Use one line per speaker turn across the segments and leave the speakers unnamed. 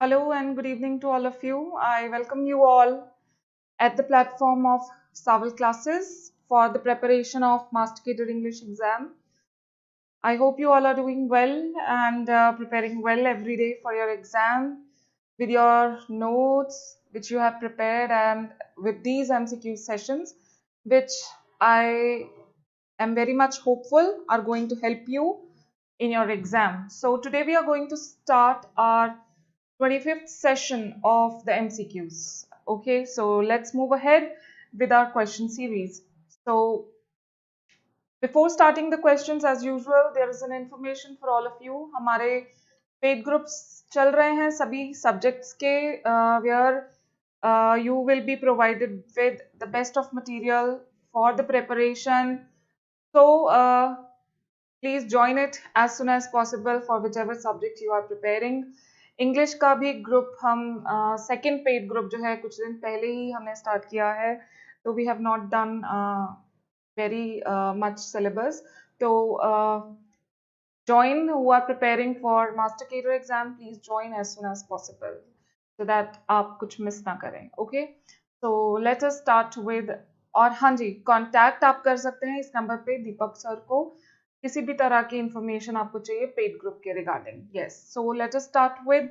Hello and good evening to all of you. I welcome you all at the platform of SAAVAL classes for the preparation of Master Cadre English exam. I hope you all are doing well and preparing well every day for your exam with your notes which you have prepared and with these MCQ sessions which I am very much hopeful are going to help you in your exam. So today we are going to start our 25th session of the MCQs. Okay, so let's move ahead with our question series. So before starting the questions, as usual, there is an information for all of you. हमारे paid groups चल रहे हैं सभी subjects के where you will be provided with the best of material for the preparation. So please join it as soon as possible for whichever subject you are preparing. English का भी group हम second paid group जो है कुछ दिन पहले ही हमने start किया है, तो we have not done very much syllabus. तो join who are preparing for Master Cadre exam, please join as soon as possible so that आप कुछ मिस ना करें. Okay, so let us start with. और हाँ जी, कांटेक्ट आप कर सकते हैं इस नंबर पे दीपक सर को किसी भी तरह की इंफॉर्मेशन आपको चाहिए पेड ग्रुप के regarding. Yes, so let us start with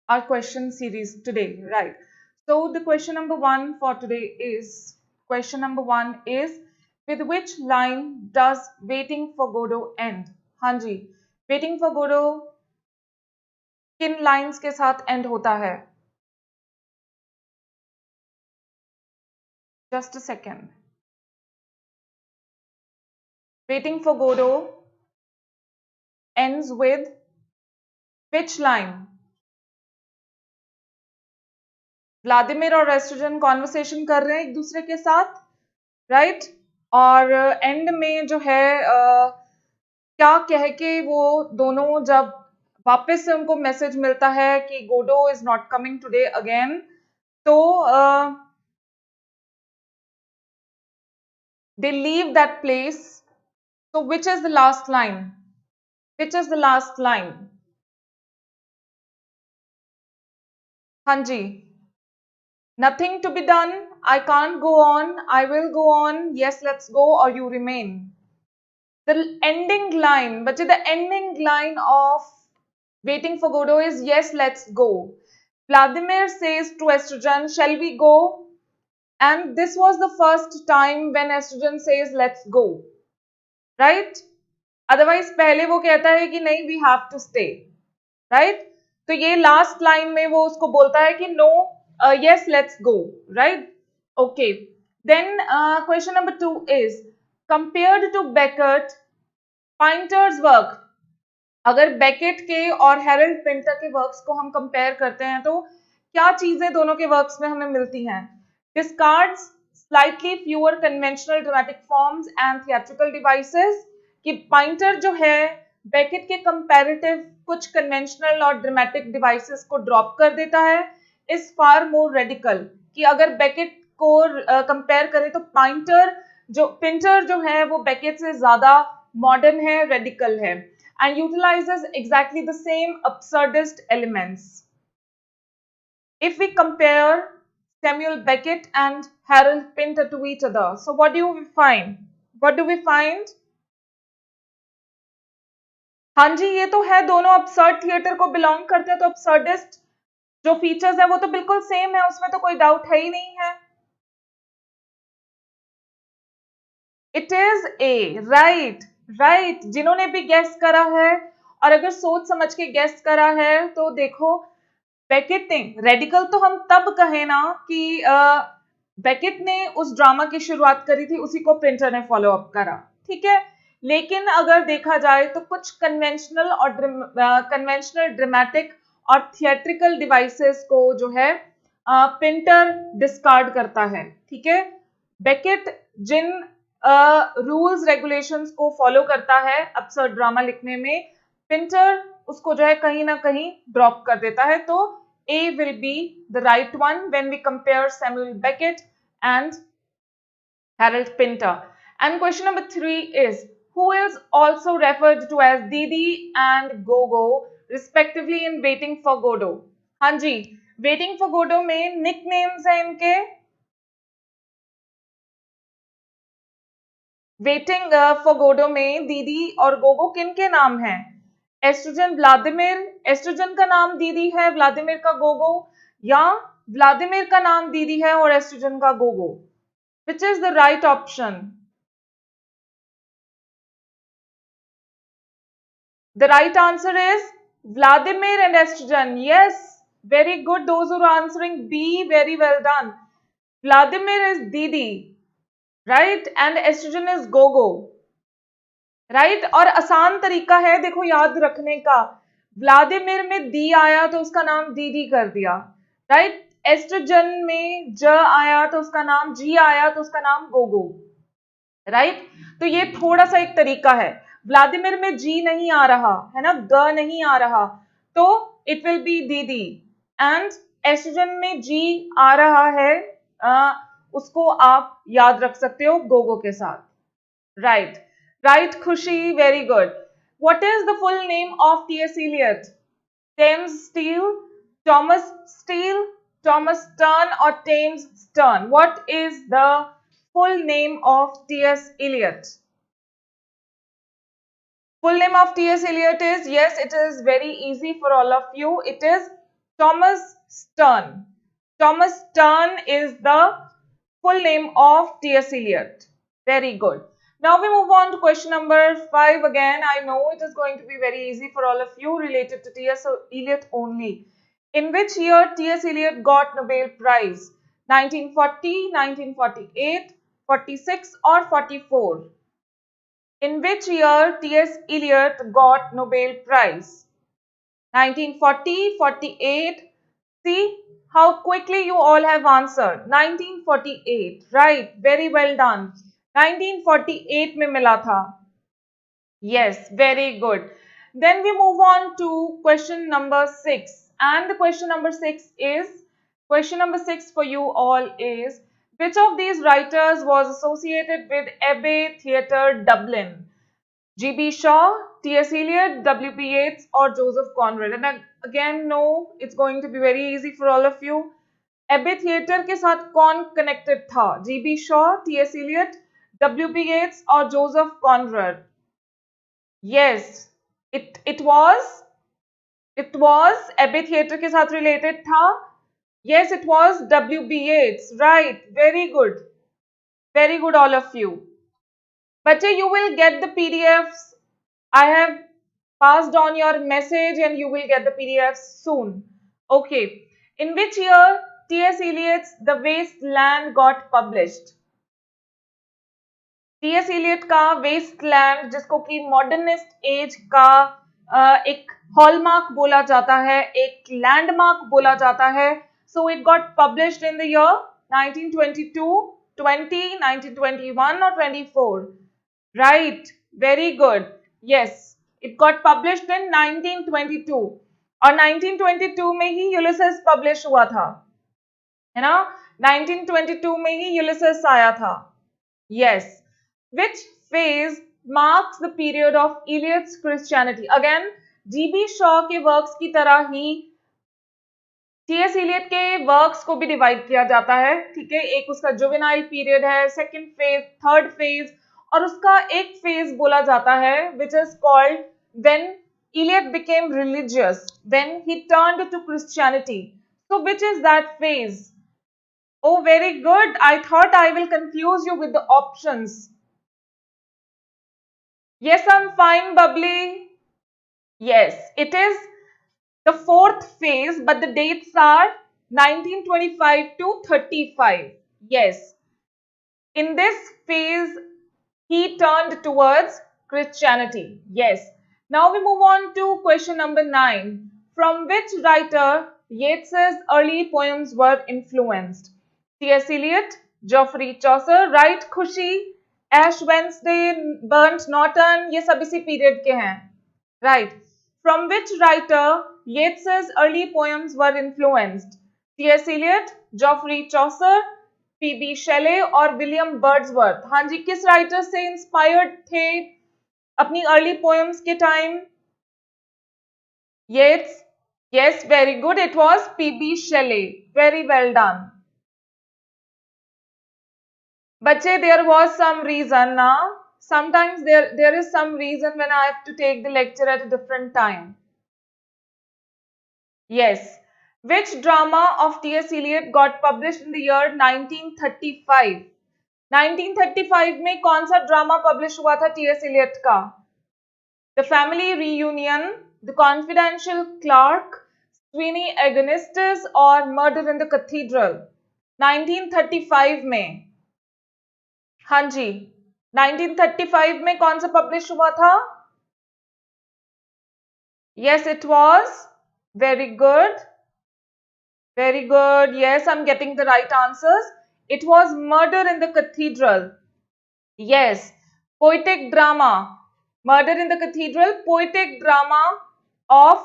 our question series today, right? So the question number 1 for today is, with which line does waiting for Godot end? हाँ जी, waiting for Godot किन lines के साथ and होता है? Just a second. Waiting for Godot ends with which line? Vladimir और oestrogen conversation कर रहे हैं एक दूसरे के साथ, राइट? और एंड में जो है क्या कह के वो दोनों जब वापस से उनको मैसेज मिलता है कि Godot is not coming today again, तो they leave that place. So which is the last line? Which is the last line? हाँ जी. Nothing to be done. I can't go on. I will go on. Yes, let's go, or you remain. The ending line, but the ending line of waiting for Godot is yes, let's go. Vladimir says to Estrogen, shall we go? And this was the first time when Estrogen says let's go. Right? Otherwise पहले वो कहता है कि नहीं, we have to stay. Right? तो ये last line में वो उसको बोलता है कि no, yes, let's go. Right? Okay. Then question number 2 is, compared to Beckett, Painter's work. अगर बेकेट के और हेरल्ड पिंटर के वर्क्स को हम कंपेयर करते हैं तो क्या चीजें दोनों के वर्क्स में हमें मिलती हैं? Discards slightly fewer conventional dramatic forms and theatrical devices. कि पाइंटर जो है बेकेट के कंपैरेटिव कुछ कन्वेंशनल और ड्रामेटिक डिवाइसेस को ड्रॉप कर देता है. Is far more radical. कि अगर बेकेट को कंपेयर करें तो पिंटर जो है वो बेकेट से ज्यादा मॉडर्न है, रेडिकल है, and utilizes exactly the same absurdist elements. If we compare Samuel Beckett and Harold Pinter to each other, so what do we find? What do we find? हाँ जी, ये तो है, दोनों absurd थिएटर को belong करते हैं, तो absurdist जो फीचर्स है वो तो बिल्कुल सेम है, उसमें तो कोई डाउट है ही नहीं है. It is a. राइट. जिन्होंने भी गेस करा है और अगर सोच समझ के गेस करा है तो देखो, बेकेट ने रेडिकल तो हम तब कहे ना कि बेकेट ने उस ड्रामा की शुरुआत करी थी, उसी को पिंटर ने फॉलो अप करा, ठीक है. लेकिन अगर देखा जाए तो कुछ कन्वेंशनल ड्रामेटिक और थिएट्रिकल डिवाइसेस को जो है पिंटर डिस्कार्ड करता है, ठीक है. बेकेट जिन रूल्स रेगुलेशंस को फॉलो करता है अब्सर्ड ड्रामा लिखने में, पिंटर उसको जो है कहीं ना कहीं ड्रॉप कर देता है. तो A will be the right one when we compare Samuel Beckett and Harold Pinter. And question number 3 is, who is also referred to as Didi and Gogo respectively in waiting for Godot. हाँ जी, waiting for गोडो में निक names हैं इनके। Waiting for गोडो में दीदी और गोगो किन के नाम हैं? एस्ट्रोजन व्लादिमीर, एस्ट्रोजन का नाम दीदी है, व्लादिमीर का गोगो, या व्लादिमीर का नाम दीदी है और एस्ट्रोजन का Gogo? Which is the right option? The right answer is Vladimir and estrogen. Yes, very good. Those who are answering B, very well done. Vladimir is Didi, right? And estrogen is Gogo, right? और आसान तरीका है देखो याद रखने का, Vladimir में दी आया तो उसका नाम दीदी कर दिया, राइट? एस्ट्रोजन में ज आया तो उसका नाम, जी आया तो उसका नाम गोगो, राइट? तो ये थोड़ा सा एक तरीका है। व्लादिमीर में जी नहीं आ रहा है ना, ग नहीं आ रहा, तो इट विल बी दीदी। एंड एस्ट्रोजन में जी आ रहा है, उसको आप याद रख सकते हो गोगो के साथ, right? Right Khushi, very good. What is the full name of T S. Eliot? Thames Steel, Thomas Steel, Thomas Stern और Thames Stern? What is the full name of T.S. Eliot? Full name of T.S. Eliot is, yes, it is very easy for all of you. It is Thomas Stern. Thomas Stern is the full name of T.S. Eliot. Very good. Now we move on to question number 5 again. I know it is going to be very easy for all of you, related to T.S. Eliot only. In which year T.S. Eliot got Nobel Prize? 1940, 1948, 46 or 44? In which year T.S. Eliot got Nobel Prize? 1940, 48. See how quickly you all have answered. 1948, right? Very well done. 1948 में मिला था. Yes, very good. Then we move on to question number 6. And the question number 6 is, question number 6 for you all is, which of these writers was associated with Abbey Theatre, Dublin? G.B. Shaw, T.S. Eliot, W.B. Yeats or Joseph Conrad? And again, no, it's going to be very easy for all of you. Abbey Theatre के साथ कौन connected था? G.B. Shaw, T.S. Eliot, W.B. Yeats और Joseph Conrad? Yes, it was Abbey Theatre के साथ related था. Yes, it was W.B. Yeats. Right. Very good all of you. But you will get the PDFs. I have passed on your message and you will get the PDFs soon. Okay. In which year T.S. Eliot's The Waste Land got published? T.S. Eliot का waste land, जिसको कि modernist as का एक hallmark बोला जाता है, एक landmark बोला जाता है, so it got published in the year 1922, 20, 1921 और 24? Right, very good. Yes, it got published in 1922 और 1922 में ही यूलिसेस पब्लिश हुआ था, है ना? 1922 में ही यूलिसेस आया था. Yes. Which phase marks the period of Eliot's Christianity? Again, G.B. Shaw के वर्क्स की तरह ही T.S. Eliot के वर्क्स को भी डिवाइड किया जाता है, ठीक है? एक उसका जुवेनाइल पीरियड है, सेकंड फेज, थर्ड फेज, और उसका एक फेज बोला जाता है which is called when Eliot became religious, when he turned to Christianity. So which is that phase? Oh, very good. I thought I will confuse you with the options. Yes, I'm fine, Bubbly. Yes, it is the fourth phase, but the dates are 1925 to 35. Yes. In this phase, he turned towards Christianity. Yes. Now we move on to question number 9. From which writer Yeats's early poems were influenced? T.S. Eliot, Geoffrey Chaucer, right, Khushi? Ash Wednesday, Burnt Norton, ये सब इसी period के हैं, right? From which writer Yeats's early poems were influenced? T.S. Eliot, Geoffrey Chaucer, P.B. Shelley और William Wordsworth? हाँ जी, किस writer से inspired थे अपनी अर्ली पोएम्स के time? Yeats. Yes, very good. It was P.B. Shelley. Very well done. Bache, there was some reason now. Sometimes there is some reason when I have to take the lecture at a different time. Yes. Which drama of T.S. Eliot got published in the year 1935? 1935 में कौन सा drama publish हुआ था T.S. Eliot का? The Family Reunion, The Confidential Clerk, Sweeney Agonistes और Murder in the Cathedral? 1935 में. हाँ जी, 1935 में कौन सा पब्लिश हुआ था? Yes, it was. Very good. Very good. Yes, I'm getting the right answers. It was Murder in the Cathedral. Yes, poetic drama. Murder in the Cathedral, poetic drama of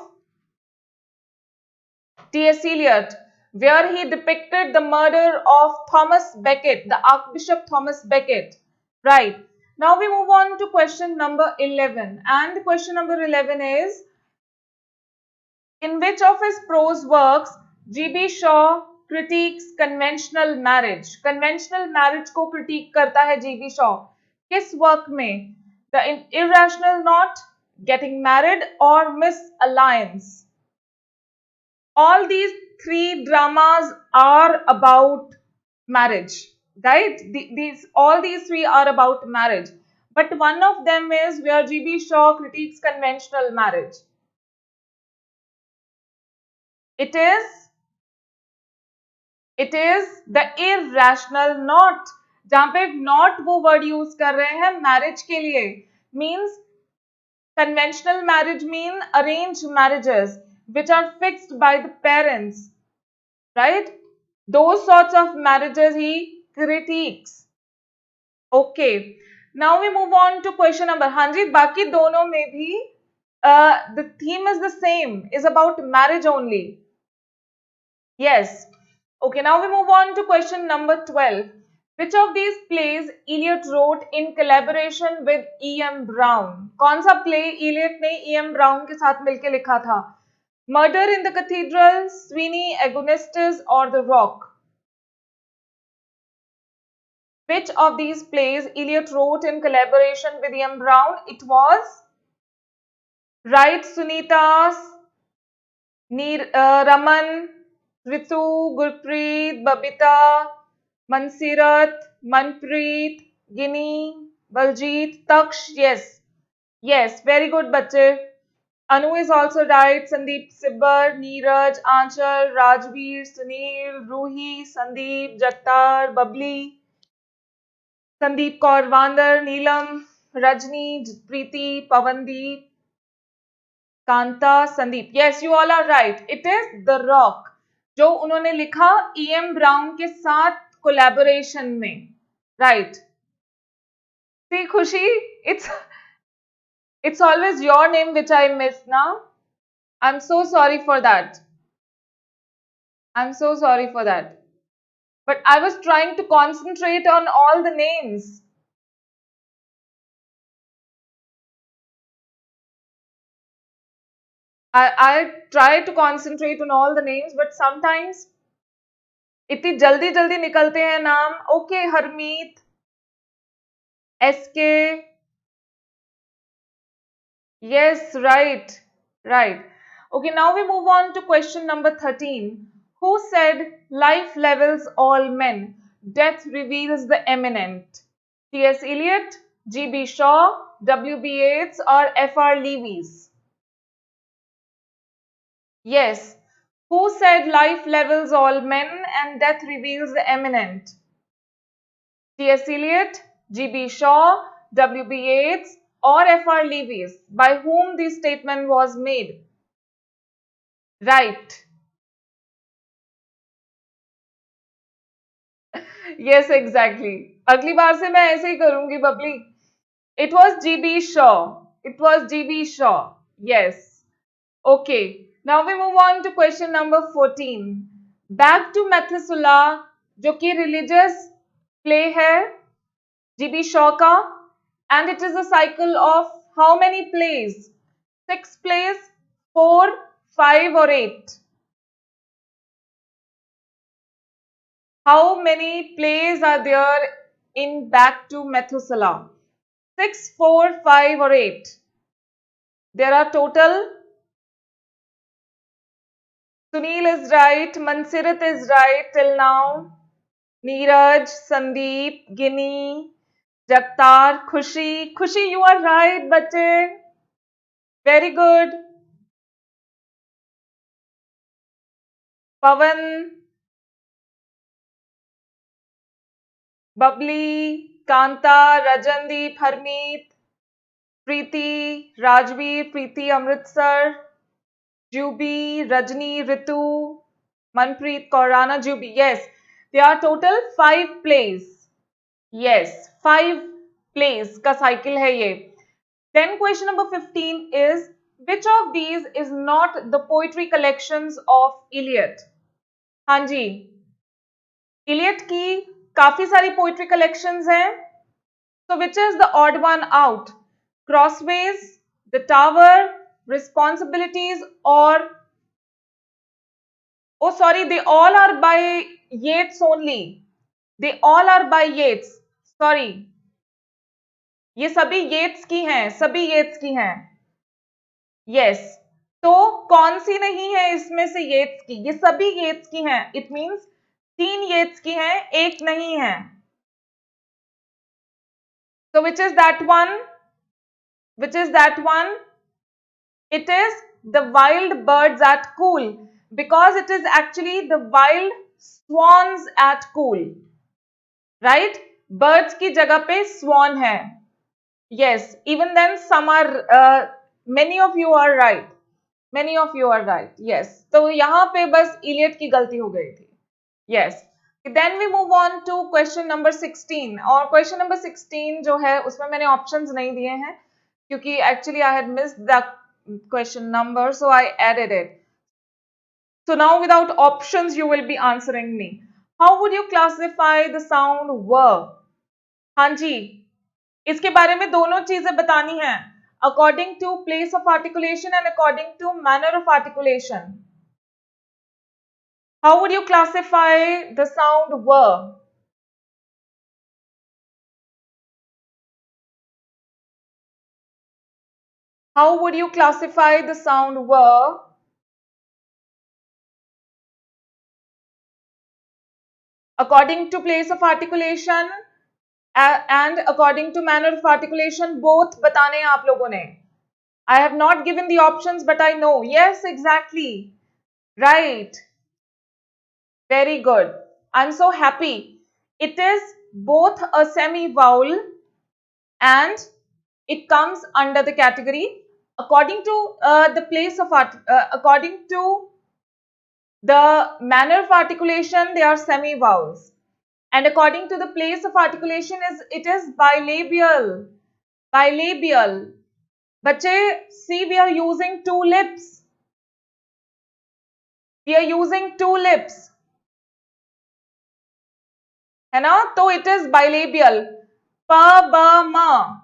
T.S. Eliot, where he depicted the murder of Thomas Becket, the Archbishop Thomas Becket. Right. Now we move on to question number 11. And question number 11 is, in which of his prose works G.B. Shaw critiques conventional marriage? Conventional marriage को critique करता है G.B. Shaw. किस work में? The Irrational Knot, Getting Married or Misalliance? All these three dramas are about marriage, right? All these three are about marriage. But one of them is where G.B. Shaw critiques conventional marriage. It is The Irrational Knot. जहां पे not वो word use कर रहे हैं marriage के लिए. Means conventional marriage mean arranged marriages which are fixed by the parents, right? Those sorts of marriages he critiques. Okay. Now we move on to question number. हाँ जी, बाकी दोनों में भी the theme is the same, is about marriage only. Yes. Okay, now we move on to question number 12. Which of these plays Eliot wrote in collaboration with E.M. Brown? कौन सा play Eliot ने E.M. Brown के साथ मिलके लिखा था? Murder in the Cathedral, Sweeney Agonistes or The Rock? Which of these plays Eliot wrote in collaboration with E.M. Brown? It was right, Sunita, Raman, Ritu, Gurpreet, Babita, Mansirat, Manpreet, Ginny, Baljeet, Taksh. Yes. Yes, very good, bache. Anu is also right. Sandeep Sibbar, Neeraj, Aanchal, Rajveer, Sunil, Ruhi, Sandeep, Jagtar, Babli, Sandeep Kaur Vandar, Neelam, Rajni, Preeti, Pavandeep, Kanta, Sandeep. Yes, you all are right. It is The Rock, जो उन्होंने लिखा E.M. Brown के साथ collaboration में. Right. See, Khushi, it's always your name which I miss now. I'm so sorry for that. I'm so sorry for that. But I was trying to concentrate on all the names. I try to concentrate on all the names, but sometimes इतनी जल्दी जल्दी निकलते हैं नाम. Okay, Harmeet, SK. Yes, right. Right. Okay, now we move on to question number 13. Who said life levels all men, death reveals the eminent? T.S. Eliot, G.B. Shaw, W.B. Yeats or F.R. Lewis? Yes. Who said life levels all men and death reveals the eminent? T.S. Eliot, G.B. Shaw, W.B. Yeats or F.R. Lewis? By whom this statement was made? Right. Yes, exactly. अगली बार से मैं ऐसे ही करूंगी Babli. It was G.B. Shaw. It was G.B. Shaw. Yes. Okay. Now we move on to question number 14. Back to Methuselah, जो कि religious play है G.B. Shaw का, and it is a cycle of how many plays? 6 plays, 4, 5 or 8? How many plays are there in Back to Methuselah? 6, 4, 5 or 8? There are total. Sunil is right. Mansirat is right till now. Neeraj, Sandeep, Ginny, Jagtar, Khushi. Khushi, you are right, bache. Very good. Pavan, Bubbly, Kanta, Rajandeep, Harmeet, Preeti, Rajveer, Preeti, Amritsar, Jubi, Rajni, Ritu, Manpreet, Kaurana, Jubi. Yes, there are total 5 plays. Yes, 5 plays का cycle है ये. Then question number 15 is, which of these is not the poetry collections of Eliot? हाँ जी, Eliot की काफी सारी poetry collections हैं. So which is the odd one out? Crossways, The Tower, Responsibilities, or oh sorry, they all are by Yeats only. They all are by Yeats. Sorry, ये सभी Yeats की हैं, सभी Yeats की हैं. Yes. तो कौन सी नहीं है इसमें से Yeats की? ये सभी Yeats की हैं. It means 3 Yeats की हैं, एक नहीं है. So which is that one? Which is that one? It is the wild birds at cool, because it is actually the wild swans at cool. Right? Birds की जगह पे swan है. Yes, even then some are, many of you are right. Many of you are right. Yes. तो यहाँ पे बस Eliot की गलती हो गई थी. Yes. Then we move on to question number 16. और question number 16 जो है उसमें मैंने options नहीं दिए हैं क्योंकि actually I had missed the question number, so I added it. So now without options you will be answering me. How would you classify the sound w? हाँ जी, इसके बारे में दोनों चीजें बतानी हैं. According to place of articulation and according to manner of articulation. How would you classify the sound w? How would you classify the sound w? According to place of articulation and according to manner of articulation, both बताने हैं आप लोगों ने. I have not given the options, but I know. Yes, exactly. Right. Very good. I'm so happy. It is both a semi-vowel and it comes under the category according to the place of according to the manner of articulation. They are semi-vowels, and according to the place of articulation it is bilabial. Bilabial. Bache, see, we are using 2 lips. We are using 2 lips. है ना? तो it is bilabial. Pa, ba, ma.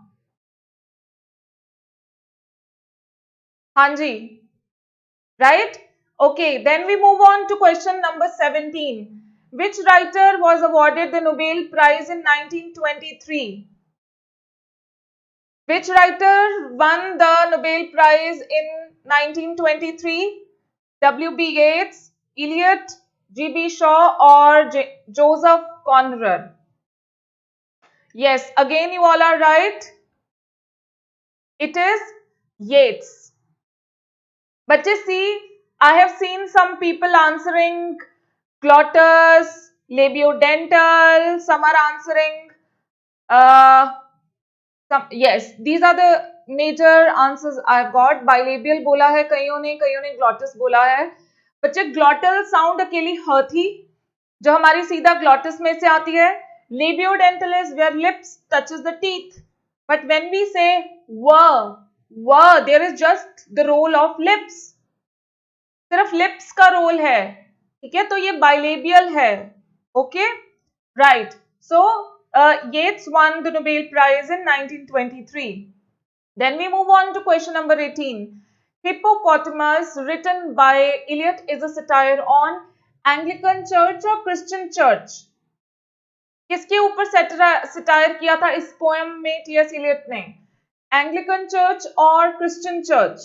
हाँ जी. Right? Okay, then we move on to question number 17. Which writer was awarded the Nobel Prize in 1923? Which writer won the Nobel Prize in 1923? W.B. Yeats, Eliot, G.B. Shaw, or Joseph Conrad? Yes, again you all are right. It is Yeats. But you see, I have seen some people answering glottis, labiodental, some are answering yes, these are the major answers I've got. Bilabial बोला है कईयों ने glottis बोला है. बच्चे glottal sound अकेली ह थी जो हमारी सीधा glottis में से आती है. Labiodental is where lips touches the teeth. But when we say w, there is just the role of lips. सिर्फ lips का रोल है. ठीक है, तो ये bilabial है. Okay, right. So Yeats won the Nobel Prize in 1923. Then we move on to question number 18. Hippopotamus, written by Eliot, is a satire on Anglican Church or Christian Church. किसके ऊपर satire किया था इस poem में T.S.. Elliot ने? Anglican church और Christian church.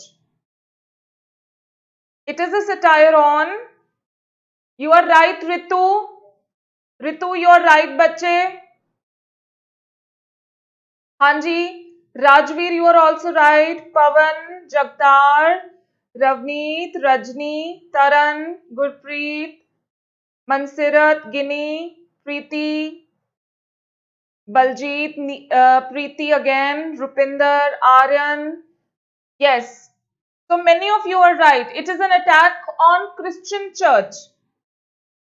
It is a satire on. You are right, Ritu. Ritu, you are right, बच्चे. हाँ जी. Rajveer, you are also right. Pawan, Jagtar, Ravneet, Rajni, Taran, Gurpreet, मनसिरत, Guinea, Preeti, Baljit, Preeti again, Rupinder, Aryan. Yes. So many of you are right. It is an attack on Christian church,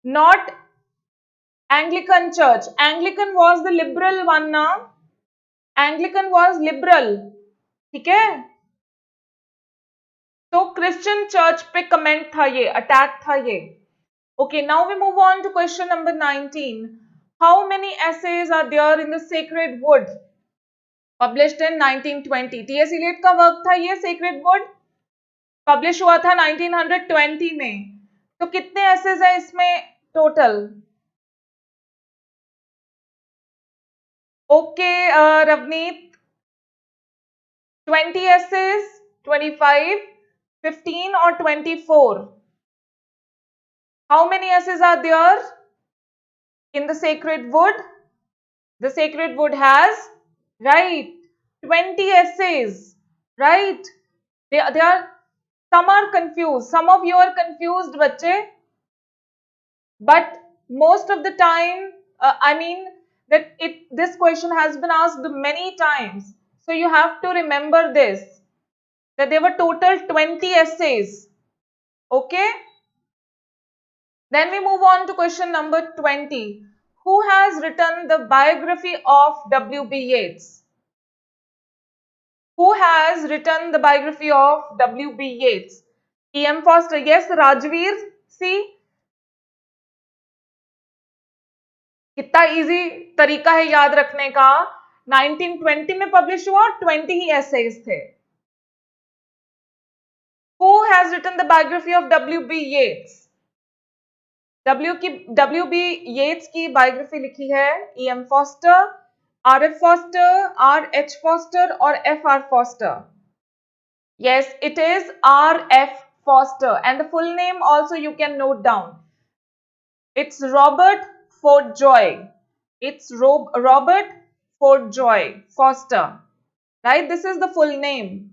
not Anglican church. Anglican was the liberal one now. Anglican was liberal. ठीक है? तो Christian church पे comment था ये, attack था ये. Okay, now we move on to question number 19. How many essays are there in the Sacred Wood? Published in 1920. T.S. Eliot का work था ये Sacred Wood. पब्लिश हुआ था 1920 में. तो कितने एसेज है इसमें total? Okay Ravneet, 20 essays, 25, 15 or 24? How many essays are there in the Sacred Wood? The Sacred Wood has, right, 20 essays, right? They are, some are confused. Some of you are confused, bachche. But most of the time, this question has been asked many times. So you have to remember this, that there were total 20 essays. Okay? Then we move on to question number 20. Who has written the biography of W.B. Yeats? Who has written the biography of W.B. Yeats? E.M. Foster. Yes, Rajveer. See? कितना easy तरीका है याद रखने का. 1920 में publish हुआ और 20 ही essays थे. Who has written the biography of W.B. Yeats? W.B. Yeats की बायोग्राफी लिखी है E.M. Foster, R.F. Foster, R.H. Foster और F.R. Foster. Yes, it is R.F. Foster, and the full name also you can note down. It's Robert Fortjoy. It's Robert Fortjoy Foster. Right? This is the full name.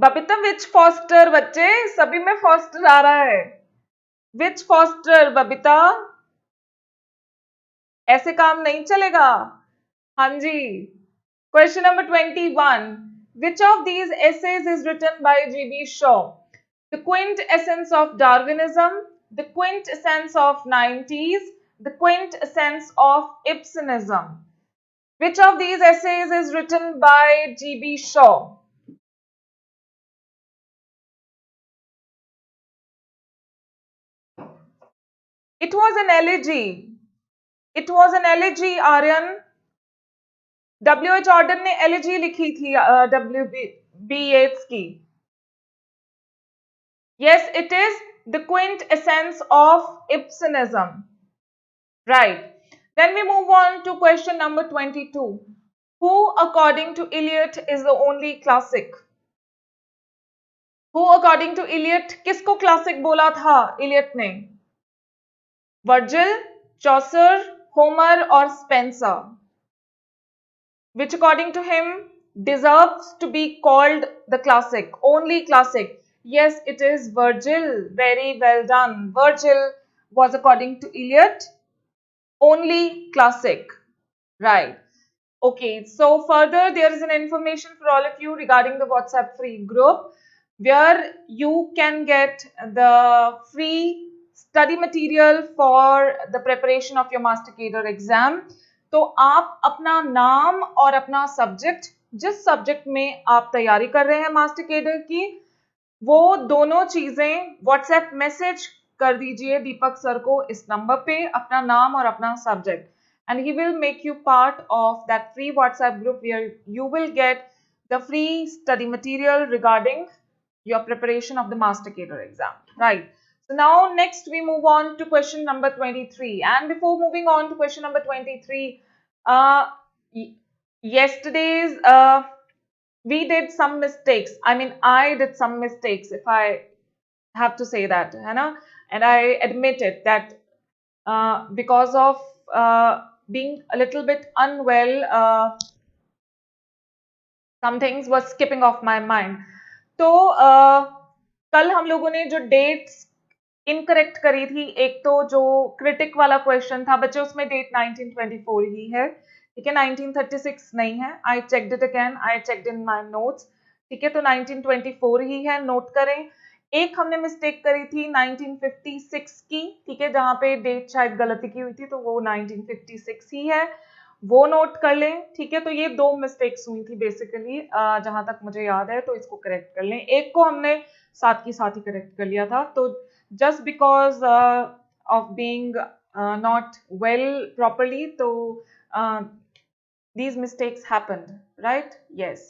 Babita, which Foster बच्चे? सभी में Foster आ रहा है. Which Foster Babita? ऐसे काम नहीं चलेगा. हाँ जी. Question number 21. Which of these essays is written by G.B. Shaw? The quintessence of Darwinism, the quintessence of 90s, the quintessence of Ibsenism. Which of these essays is written by G.B. Shaw? It was an elegy. It was an elegy, Aryan. W.H. Auden ने elegy लिखी थी W.B. Yeats की. Yes, it is the quintessence of Ibsenism. Right. Then we move on to question number 22. Who, according to Eliot, is the only classic? Who, according to Eliot, किसको classic बोला था Eliot ने? Virgil, Chaucer, Homer or Spencer? Which, according to him, deserves to be called the classic, only classic? Yes, it is Virgil. Very well done. Virgil was, according to Eliot, only classic. Right. Okay, so further there is an information for all of you regarding the WhatsApp free group where you can get the free study material for the preparation of your Master Cadre exam. तो आप अपना नाम और अपना subject, जिस subject में आप तैयारी कर रहे हैं मास्टर केडर की, वो दोनों चीजें व्हाट्सएप मैसेज कर दीजिए दीपक सर को इस नंबर पे, अपना नाम और अपना subject, and he will make you part of that free WhatsApp group where you will get the free study material regarding your preparation of the Master Cadre exam, right? So now next we move on to question number 23. And before moving on to question number 23, yesterday's we did some mistakes. I mean, I did some mistakes, if I have to say that, है ना? And I admit it that because of being a little bit unwell, some things were skipping off my mind. तो कल हम लोगों ने जो dates incorrect करी थी, एक तो जो क्रिटिक वाला क्वेश्चन था बच्चे, उसमें डेट 1924 ही है, ठीक है, 1936 नहीं है. I checked it again, I checked in my notes, ठीक है, तो 1924 ही है, नोट करें. एक हमने मिस्टेक करी थी 1956 की, ठीक है, जहां पे डेट शायद गलती की हुई थी, तो वो 1956 ही है, वो नोट कर लें, ठीक है. तो ये दो मिस्टेक्स हुई थी बेसिकली, जहां तक मुझे याद है, तो इसको करेक्ट कर लें. एक को हमने साथ की साथ ही करेक्ट कर लिया था, तो just because of being not well properly, so these mistakes happened, right? Yes.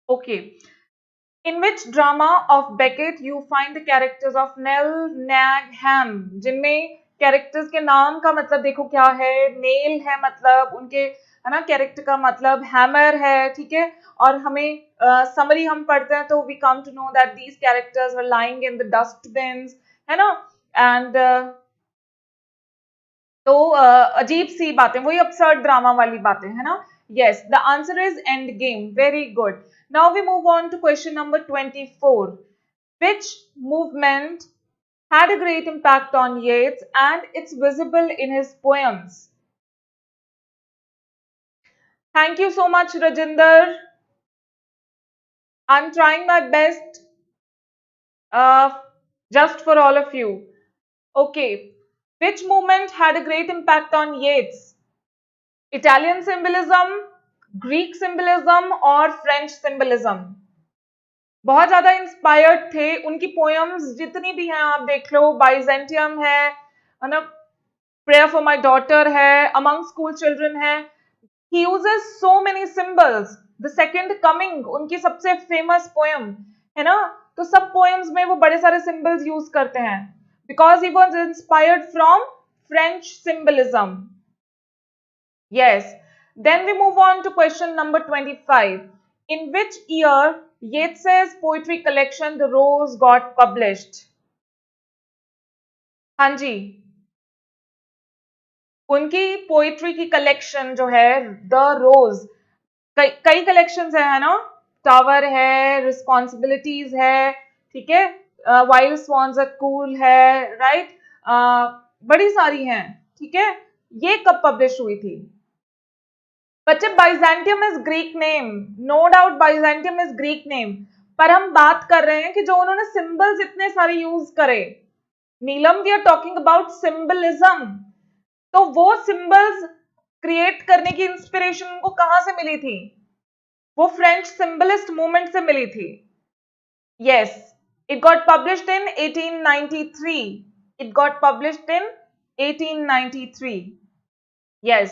Okay. In which drama of Beckett you find the characters of Nell, Nag, Ham? जिनमें कैरेक्टर्स के नाम का मतलब देखो क्या है, नेल है मतलब उनके, है ना, कैरेक्टर का मतलब हैमर है, ठीक है. और हमें समरी हम पढ़ते हैं तो we come to know that these characters were lying in the dustbins, है ना. एंड तो अजीब सी बातें, वही अपसर्ड ड्रामा वाली बातें, है ना. Yes, the answer is end game. Very good. Now we move on to question number 24. Which movement had a great impact on Yeats and it's visible in his poems? Thank you so much, Rajinder. I'm trying my best just for all of you. Okay. Which movement had a great impact on Yeats? Italian symbolism, Greek symbolism और French symbolism? बहुत ज्यादा inspired थे उनकी poems, जितनी भी हैं आप देख लो, बाइजेंटियम है ना, प्रेयर फॉर माय डॉटर है, अमंग स्कूल चिल्ड्रन है. He uses so many symbols. The second coming उनकी सबसे फेमस पोएम है ना, तो सब पोएम्स में वो बड़े सारे सिंबल्स यूज करते हैं, because he was inspired from French symbolism. Yes. Then we move on to question number 25. In which year Yeats's poetry collection The Rose got published? हाँ जी, उनकी पोइट्री की कलेक्शन जो है द रोज, कई कलेक्शंस है ना, टावर है, रिस्पॉन्सिबिलिटीज है, ठीक है, वाइल्ड स्वॉन्स आर कूल है, राइट, बड़ी सारी हैं, ठीक है. ये कब पब्लिश हुई थी बच्चे? Byzantium is Greek name, no doubt Byzantium is Greek name, पर हम बात कर रहे हैं कि जो उन्होंने सिंबल्स इतने सारे यूज करे, Neelam, we are talking about symbolism. तो वो सिंबल्स क्रिएट करने की इंस्पिरेशन उनको कहां से मिली थी? वो फ्रेंच सिंबलिस्ट मूवमेंट से मिली थी. Yes, it got published in 1893. It got published in 1893. Yes.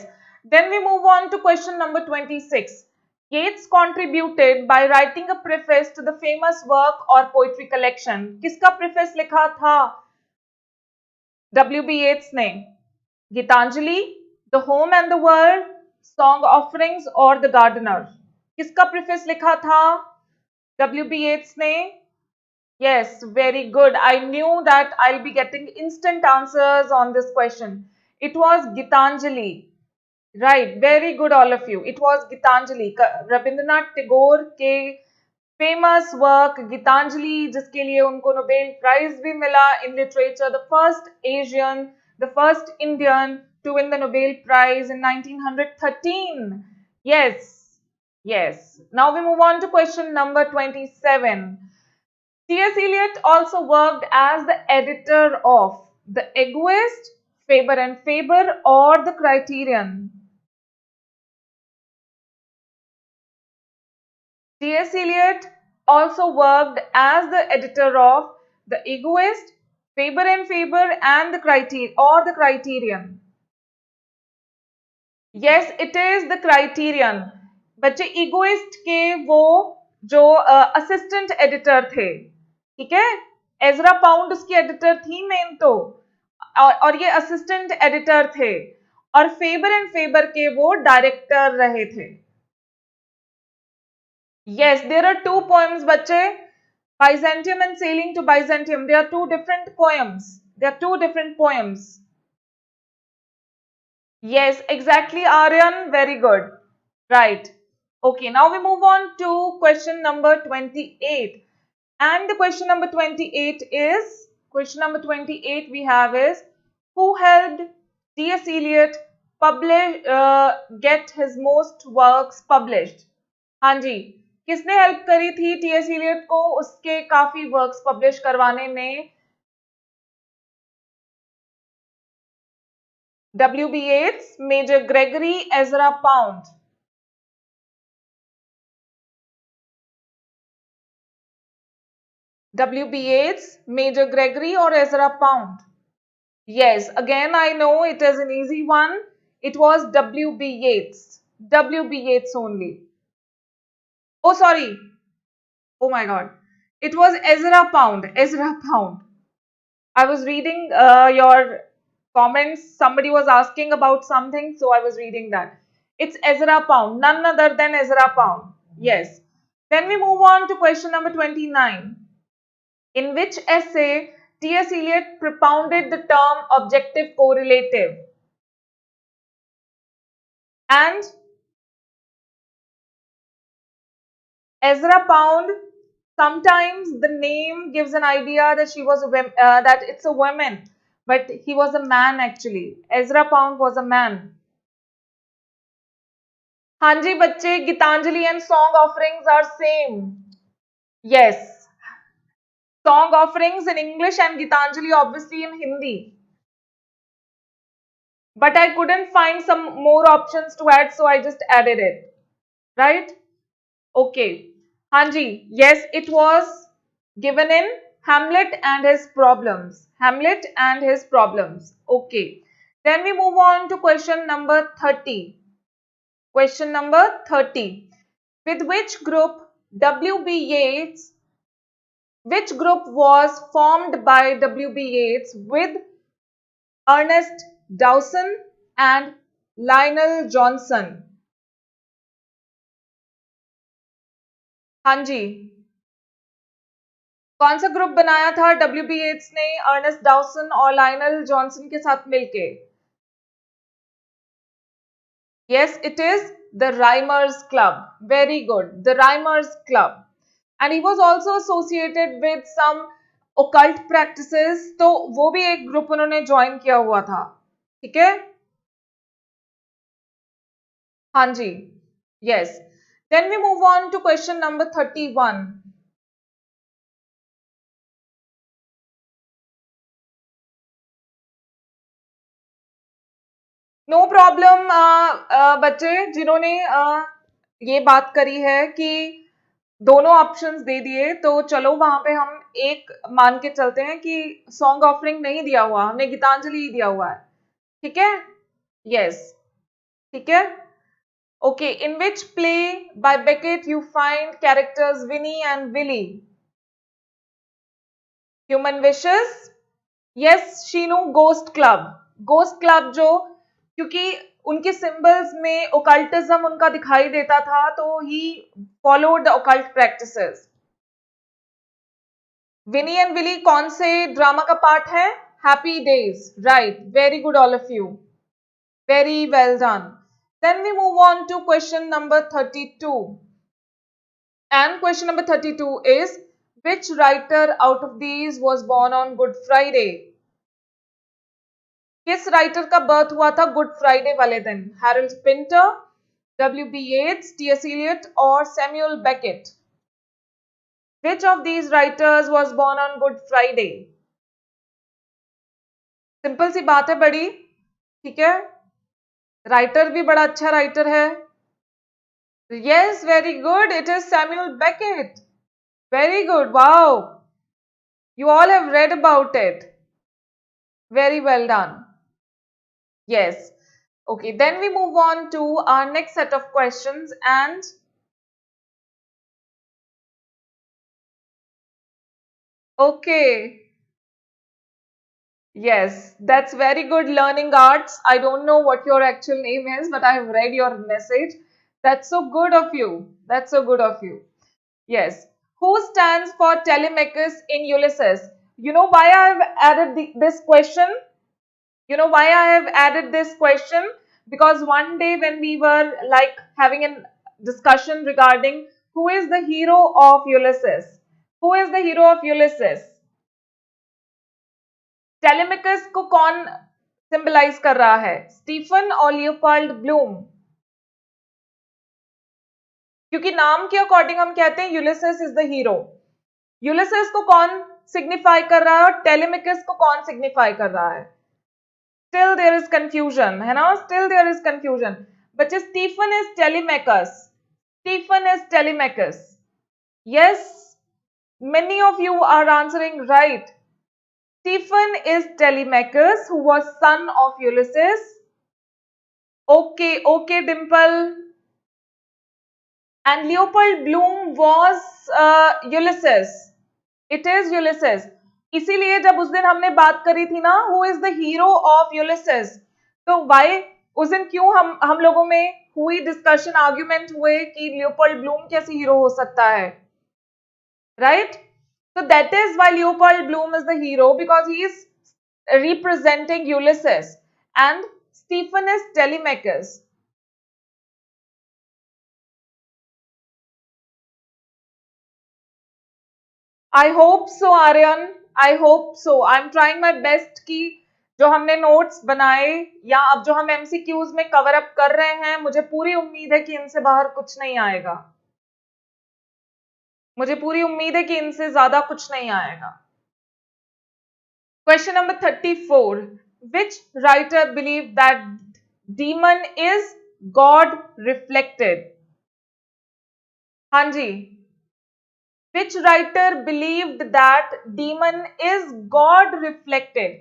Then we move on to question number 26. Yeats contributed by writing a preface to the famous work or poetry collection. किसका preface लिखा था? W.B. Yeats ने. Geetanjali, The Home and the World, Song Offerings और The Gardener. किसका preface लिखा था? W.B. Yeats ने. Yes, very good. I knew that I'll be getting instant answers on this question. It was Gitanjali. Right, very good all of you. It was Gitanjali. Rabindranath Tagore के famous work Geetanjali, जिसके लिए उनको Nobel prize भी मिला in literature, the first Asian, the first Indian to win the Nobel prize in 1913. Yes, yes. Now we move on to question number 27. T.S. Eliot also worked as the editor of The Egoist, Faber and Faber or The Criterion. T.S. Eliot also worked as the editor of The Egoist, Faber and Faber and The Criterion. Yes, it is The Criterion. बच्चे, Egoist के वो जो assistant editor थे, ठीक है, Ezra pound उसकी editor थी main तो, और ये असिस्टेंट एडिटर थे, और फेबर एंड फेबर के वो डायरेक्टर रहे थे। Yes, there are two poems बच्चे, Byzantium and Sailing to Byzantium. They are two different poems. They are two different poems. Yes, exactly, Aryan. Very good. Right. Okay, now we move on to question number 28. And the question number 28 is, we have is, who helped T.S. Eliot get his most works published? हाँ जी, किसने help करी थी TS Elliot को उसके काफी works publish करवाने में? W.B. Yeats, Major Gregory, Ezra Pound. W.B. Yeats, Major Gregory or Ezra Pound? Yes, again I know it is an easy one. It was W.B. Yeats. W.B. Yeats only. Oh, sorry. Oh my God. It was Ezra Pound. Ezra Pound. I was reading your comments. Somebody was asking about something, so I was reading that. It's Ezra Pound, none other than Ezra Pound. Yes. Then we move on to question number 29. In which essay T.S. Eliot propounded the term objective correlative? And Ezra Pound, sometimes the name gives an idea that she was that it's a woman, but he was a man actually. Ezra Pound was a man. हाँ जी बच्चे, Geetanjali and song offerings are same. Yes. Song offerings in English and Gitanjali obviously in Hindi. But I couldn't find some more options to add, so I just added it. Right? Okay. Hanji, yes, it was given in Hamlet and his problems. Hamlet and his problems. Okay. Then we move on to question number 30. Question number 30. With which group W.B. Yeats, which group was formed by W.B. Yeats with Ernest Dowson and Lionel Johnson? हाँ जी, कौन सा group बनाया था W.B. Yeats ने Ernest Dawson और Lionel Johnson के साथ मिलके? Yes, it is the Rhymers Club. Very good, the Rhymers Club. And he was also associated with some occult practices. तो वो भी एक ग्रुप उन्होंने ज्वाइन किया हुआ था, ठीक है? हाँ जी, yes. Then we move on to question number 31. No problem बच्चे जिन्होंने ये बात करी है कि दोनों ऑप्शंस दे दिए, तो चलो वहां पे हम एक मान के चलते हैं कि सॉन्ग ऑफरिंग नहीं दिया हुआ, हमने गीतांजलि ही दिया हुआ है, ठीक है? यस, ठीक है। Okay, in which play by Beckett you find characters Winnie and Willie? Human wishes, yes Shinu, ghost club. Ghost club जो, क्योंकि उनके सिंबल्स में ओकल्टिज्म उनका दिखाई देता था, तो he followed the occult practices. Winnie and Willie कौन से ड्रामा का पार्ट है? Happy days, right, very good all of you, very well done. Then we move on to question number 32, and question number 32 is, which writer out of these was born on Good Friday? किस writer का birth हुआ था good Friday वाले दिन? Harold Pinter, W.B. Yeats, T.S. Eliot और Samuel Beckett? Which of these writers was born on Good Friday? Simple सी बात है बड़ी, ठीक है? राइटर भी बड़ा अच्छा राइटर है। Yes, very good. It is Samuel Beckett. Very good. Wow. You all have read about it. Very well done. Yes. Okay, then we move on to our next set of questions, and Okay. Yes, that's very good. Learning arts. I don't know what your actual name is, but I have read your message. That's so good of you. That's so good of you. Yes. Who stands for Telemachus in Ulysses? You know why I have added this question? You know why I have added this question? Because one day when we were like having a discussion regarding who is the hero of Ulysses? Who is the hero of Ulysses? टेलेमिकस को कौन symbolize कर रहा है, Stephen और leopard Bloom? क्योंकि नाम के according हम कहते हैं यूलिसेस इज द हीरो. यूलिसेस को कौन सिग्निफाई कर रहा है और टेलेमिकस को कौन सिग्निफाई कर रहा है? स्टिल देयर इज कंफ्यूजन, है ना? Still there is confusion. बच्चे, Stephen is Telemachus. Stephen is Telemachus. Yes, many of you are answering right. Stephen is Telemachus, who was son of Ulysses. Okay, okay, Dimple. And Leopold Bloom was Ulysses. It is Ulysses. इसीलिए जब उस दिन हमने बात करी थी ना, who is the hero of Ulysses? तो why उस दिन क्यों हम लोगों में हुई डिस्कशन, आर्ग्यूमेंट हुए कि लियोपोल्ड ब्लूम कैसे हीरो हो सकता है, right? So that is why Leopold Bloom is the hero, because he is representing Ulysses and Stephen is Telemachus. I hope so, Aryan. I hope so. I'm trying my best कि जो हमने notes बनाए या अब जो हम MCQs में cover up कर रहे हैं, मुझे पूरी उम्मीद है कि इनसे बाहर कुछ नहीं आएगा. मुझे पूरी उम्मीद है कि इनसे ज्यादा कुछ नहीं आएगा. Question number 34. Which writer believed that demon is God reflected? हाँ जी. Which writer believed that demon is God reflected?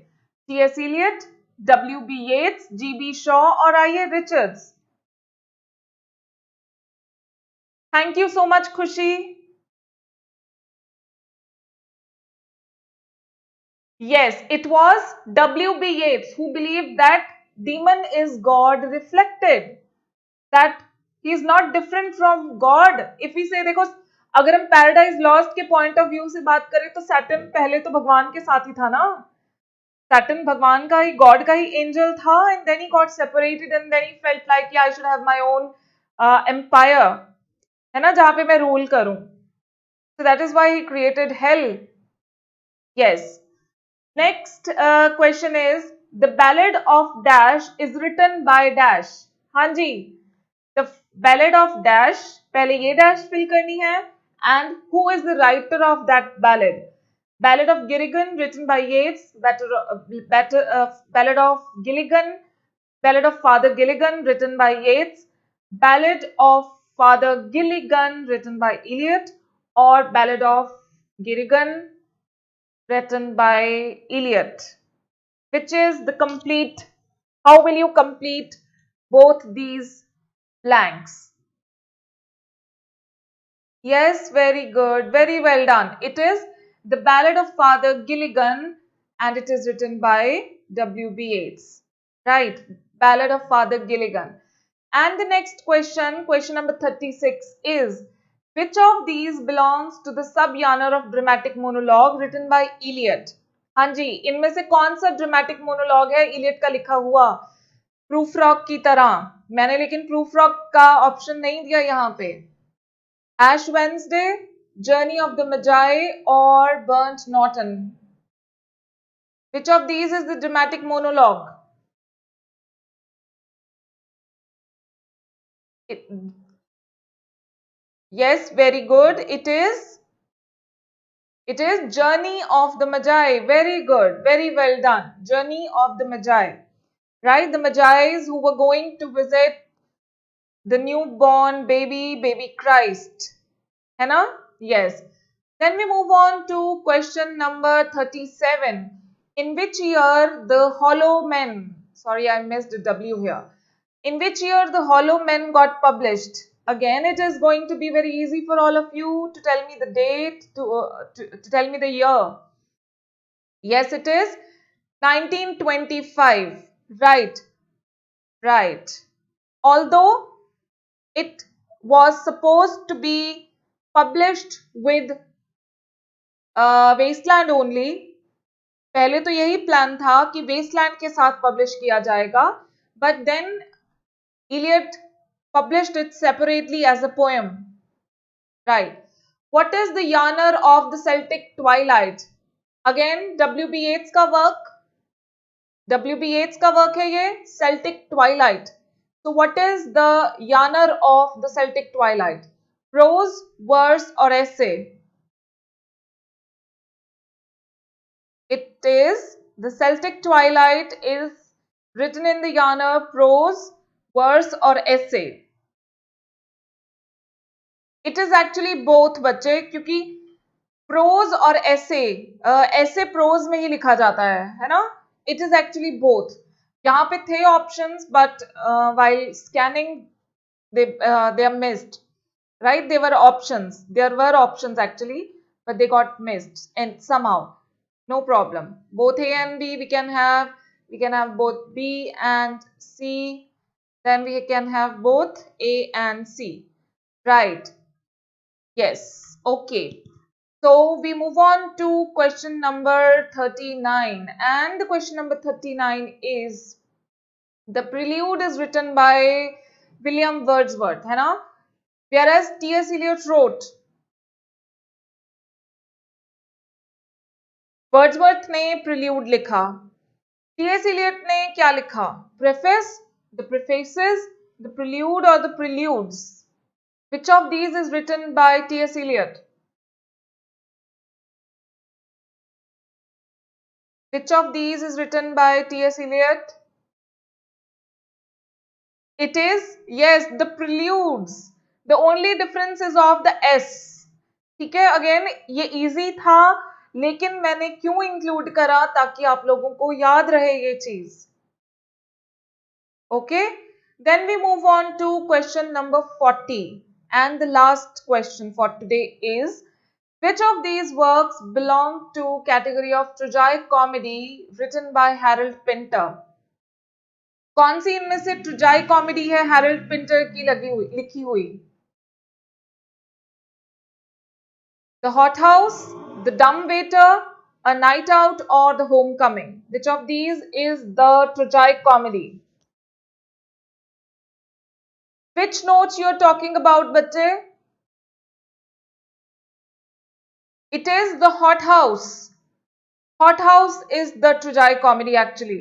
T.S. Eliot, W.B. Yeats, G.B. Shaw और I.A. Richards? Thank you so much, Khushi. Yes, it was W.B. Yeats who believed that demon is God reflected. That he is not different from God. If we say, देखो, अगर हम paradise lost के point of view से बात करें तो Saturn पहले तो भगवान के साथ ही था ना. सैटर्न भगवान का ही, गॉड का ही एंजल था, and then he got separated and then he felt like I should have my own empire, है ना, जहां पे मैं रूल करूं. So that is why he created hell. Yes. Next question is the ballad of dash is written by dash. हाँ जी. The ballad of dash, पहले ये डैश फिल करनी है, and who is the writer of that ballad? Ballad of Gilligan written by Yeats, Ballad of Gilligan, Ballad of Father Gilligan written by Yeats, Ballad of Father Gilligan written by Eliot, or Ballad of Gilligan written by Eliot? Which is the complete, how will you complete both these blanks? Yes, very good. Very well done. It is the Ballad of Father Gilligan and it is written by W.B. Yeats. Right. Ballad of Father Gilligan. And the next question, question number 36 is, which of these belongs to the sub-genre of dramatic monologue written by Eliot? हाँ जी, इनमें से कौन सा dramatic monologue है Elliot का लिखा हुआ? Proof rock की तरह. मैंने लेकिन प्रूफ रॉक का ऑप्शन नहीं दिया यहाँ पे. Ash Wednesday, Journey of the Magi or Burnt Norton? Which of these is the dramatic monologue? Yes, very good. It is Journey of the Magi. Very good. Very well done. Journey of the Magi. Right? The Magi's who were going to visit the newborn baby Christ. है ना? Yes. Then we move on to question number 37. In which year the Hollow Men, sorry I missed a W here. In which year the Hollow Men got published? Again, it is going to be very easy for all of you to tell me the date, to tell me the year. Yes, it is 1925. Right, right. Although it was supposed to be published with Wasteland only. पहले तो यही plan था कि Westland के साथ publish किया जाएगा, but then Eliot published it separately as a poem. Right. What is the genre of the Celtic Twilight? Again, W.B. Yeats का work. W.B. Yeats का work है ये, Celtic Twilight. So what is the genre of the Celtic Twilight? Prose, verse or essay? It is, the Celtic Twilight is written in the genre prose, verse or essay. It is actually both बच्चे, क्योंकि pros और ऐसे pros में ही लिखा जाता है ना. It is actually both. यहाँ पे थे options but while scanning they are missed, right? There were options actually, but they got missed and somehow. No problem, both A and B we can have both B and C, then we can have both A and C, right? Yes, okay. So we move on to question number 39, and the question number 39 is, the prelude is written by William Wordsworth, है ना? Whereas T.S. Eliot wrote, Wordsworth ने prelude लिखा, T.S. Eliot ने क्या लिखा? Preface, the prefaces, the prelude or the preludes? Which of these is written by T.S. Eliot? Which of these is written by T.S. Eliot? It is, yes, the preludes. The only difference is of the S. ठीक है, again ये easy था, लेकिन मैंने क्यों include करा? ताकि आप लोगों को याद रहे ये चीज. Okay, then we move on to question number 40, and the last question for today is, which of these works belong to category of tragic comedy written by Harold Pinter? कौन सी इनमें से ट्रेजाइक कॉमेडी है Harold Pinter की लिखी हुई? The hot house, the dumb waiter, a night out और the homecoming? Which of these is the tragic comedy? Which notes you are talking about बच्चे? It is the hot house. Hot house is the tragic comedy actually.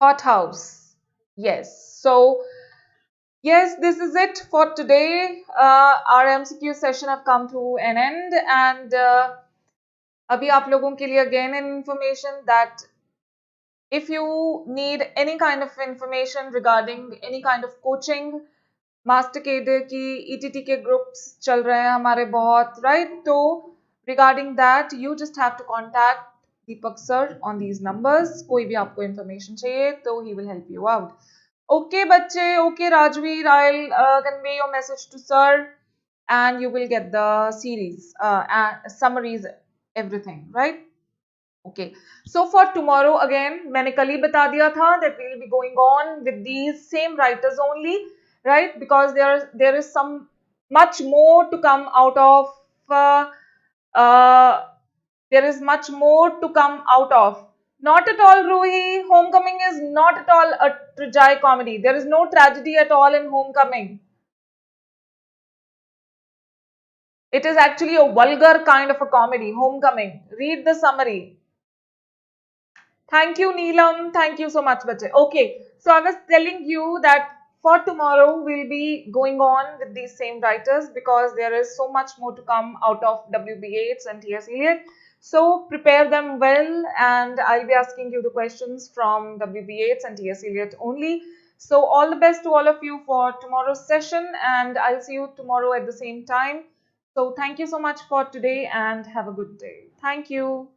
Hot House. Yes. So, yes, this is it for today. Our MCQ session have come to an end, and abhi aap logon ke liye again an information that if you need any kind of information regarding any kind of coaching, Master Cadre की ETT के groups चल रहे हैं हमारे बहुत, right? तो regarding that, you just have to contact Deepak sir on these numbers. कोई भी आपको information चाहिए तो he will help you out. Okay बच्चे, okay Rajveer, I'll convey your message to sir and you will get the series, summaries, everything, right? Okay, so for tomorrow again, मैंने कल ही बता दिया था that we will be going on with these same writers only, right? Because there is some much more to come out of there is much more to come out of. Not at all, Ruhi. Homecoming is not at all a tragic comedy. There is no tragedy at all in Homecoming. It is actually a vulgar kind of a comedy, Homecoming. Read the summary. Thank you, Neelam. Thank you so much, bache. Okay, so I was telling you that for tomorrow we'll be going on with these same writers because there is so much more to come out of W.B. Yeats and T.S. Eliot. So prepare them well, and I'll be asking you the questions from W.B. Yeats and T.S. Eliot only. So all the best to all of you for tomorrow's session, and I'll see you tomorrow at the same time. So thank you so much for today and have a good day. Thank you.